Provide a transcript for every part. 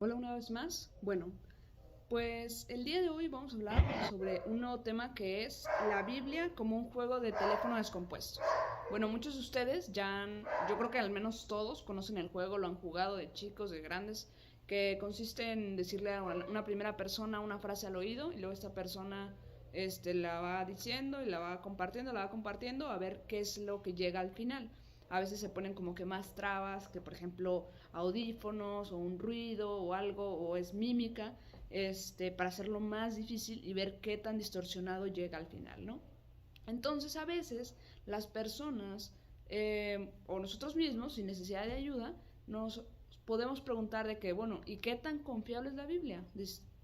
Hola una vez más. Bueno, pues el día de hoy vamos a hablar sobre un nuevo tema que es la Biblia como un juego de teléfono descompuesto. Bueno, muchos de ustedes yo creo que al menos todos conocen el juego, lo han jugado de chicos, de grandes, que consiste en decirle a una primera persona una frase al oído y luego esta persona la va diciendo y la va compartiendo a ver qué es lo que llega al final. A veces se ponen como que más trabas, que por ejemplo audífonos o un ruido o algo, o es mímica, para hacerlo más difícil y ver qué tan distorsionado llega al final, ¿no? Entonces a veces las personas o nosotros mismos, sin necesidad de ayuda, nos podemos preguntar de que, bueno, ¿y qué tan confiable es la Biblia?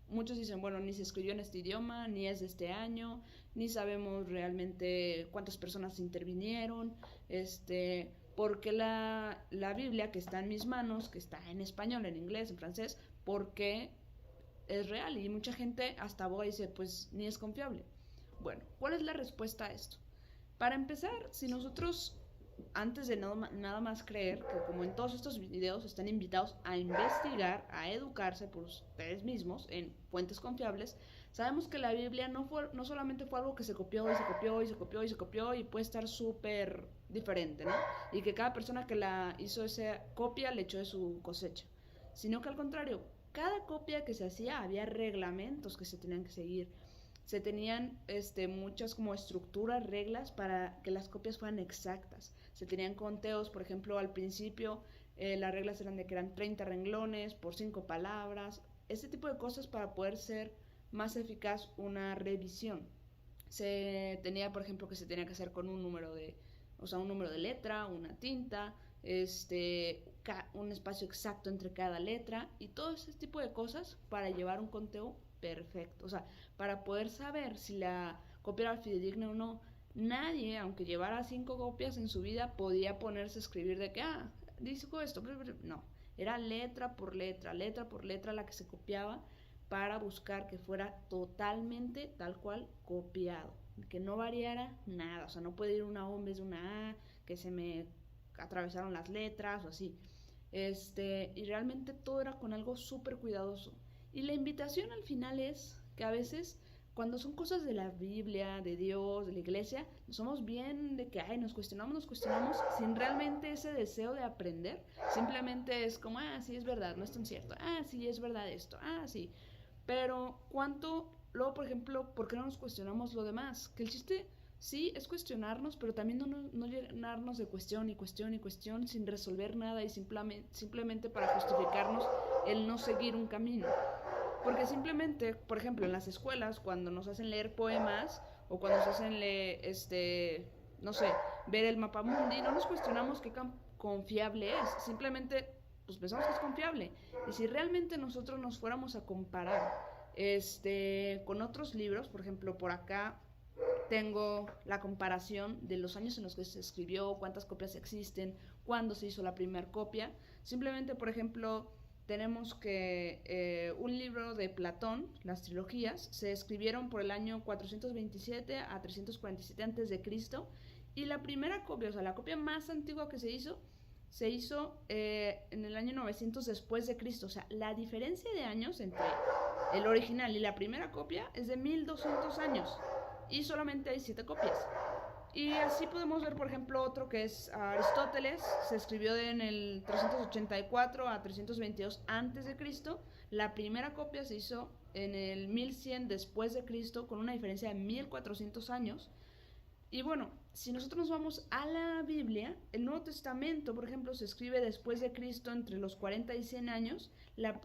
Muchos dicen, bueno, ni se escribió en este idioma, ni es de este año, ni sabemos realmente cuántas personas intervinieron, porque la Biblia que está en mis manos, que está en español, en inglés, en francés, porque es real y mucha gente hasta aboga y dice, pues ni es confiable. Bueno, ¿cuál es la respuesta a esto? Para empezar, si nosotros, antes de nada más creer, que como en todos estos videos están invitados a investigar, a educarse por ustedes mismos en fuentes confiables, sabemos que la Biblia no solamente fue algo que se copió y se copió y se copió y se copió y puede estar súper diferente, ¿no? Y que cada persona que la hizo esa copia le echó de su cosecha, sino que al contrario, cada copia que se hacía había reglamentos que se tenían que seguir, se tenían muchas como estructuras, reglas para que las copias fueran exactas. Se tenían conteos, por ejemplo, al principio las reglas eran de que eran 30 renglones por 5 palabras, ese tipo de cosas para poder ser más eficaz una revisión. Se tenía, por ejemplo, que se tenía que hacer con un número de letra, una tinta, un espacio exacto entre cada letra y todo ese tipo de cosas para llevar un conteo perfecto. O sea, para poder saber si la copia era fidedigna o no. Nadie, aunque llevara 5 copias en su vida, podía ponerse a escribir de que, dijo esto. No, era letra por letra la que se copiaba para buscar que fuera totalmente tal cual copiado, que no variara nada, o sea, no puede ir una O en vez de una A, que se me atravesaron las letras o así. Y realmente todo era con algo súper cuidadoso. Y la invitación al final es que a veces cuando son cosas de la Biblia, de Dios, de la iglesia, somos bien de que, nos cuestionamos, sin realmente ese deseo de aprender. Simplemente es como, sí, es verdad, no es tan cierto. Sí, es verdad esto. Sí. Pero, luego, por ejemplo, ¿por qué no nos cuestionamos lo demás? Que el chiste sí es cuestionarnos, pero también no llenarnos de cuestión y cuestión y cuestión sin resolver nada y simplemente para justificarnos el no seguir un camino. Porque simplemente, por ejemplo, en las escuelas, cuando nos hacen leer poemas o cuando nos hacen leer, no sé, ver el mapa mundi, no nos cuestionamos qué confiable es. Simplemente, pues pensamos que es confiable. Y si realmente nosotros nos fuéramos a comparar, con otros libros, por ejemplo, por acá tengo la comparación de los años en los que se escribió, cuántas copias existen, cuándo se hizo la primera copia. Simplemente, por ejemplo, tenemos que un libro de Platón, las trilogías, se escribieron por el año 427 a 347 antes de Cristo y la primera copia, o sea, la copia más antigua que se hizo en el año 900 después de Cristo. O sea, la diferencia de años entre el original y la primera copia es de 1200 años y solamente hay 7 copias. Y así podemos ver, por ejemplo, otro que es Aristóteles, se escribió en el 384 a 322 antes de Cristo. La primera copia se hizo en el 1100 después de Cristo, con una diferencia de 1400 años. Y bueno, si nosotros nos vamos a la Biblia, el Nuevo Testamento, por ejemplo, se escribe después de Cristo entre los 40 y 100 años. La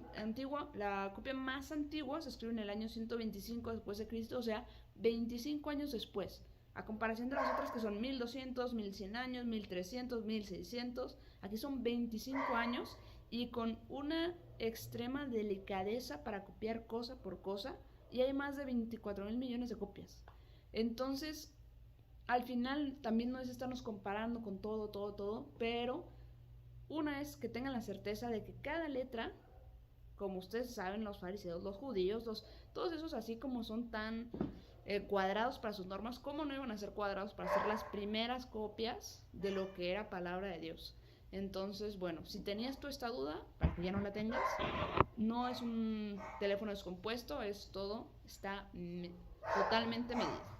copia más antigua se escribe en el año 125 después de Cristo, o sea, 25 años después. A comparación de las otras que son 1200, 1100 años, 1300, 1600, aquí son 25 años y con una extrema delicadeza para copiar cosa por cosa y hay más de 24.000 millones de copias. Entonces, al final también no es estarnos comparando con todo, todo, todo, pero una es que tengan la certeza de que cada letra, como ustedes saben, los fariseos, los judíos, todos esos así como son tan cuadrados para sus normas, ¿cómo no iban a ser cuadrados para hacer las primeras copias de lo que era palabra de Dios? Entonces, bueno, si tenías tú esta duda, para que ya no la tengas, no es un teléfono descompuesto, es todo, está totalmente medido.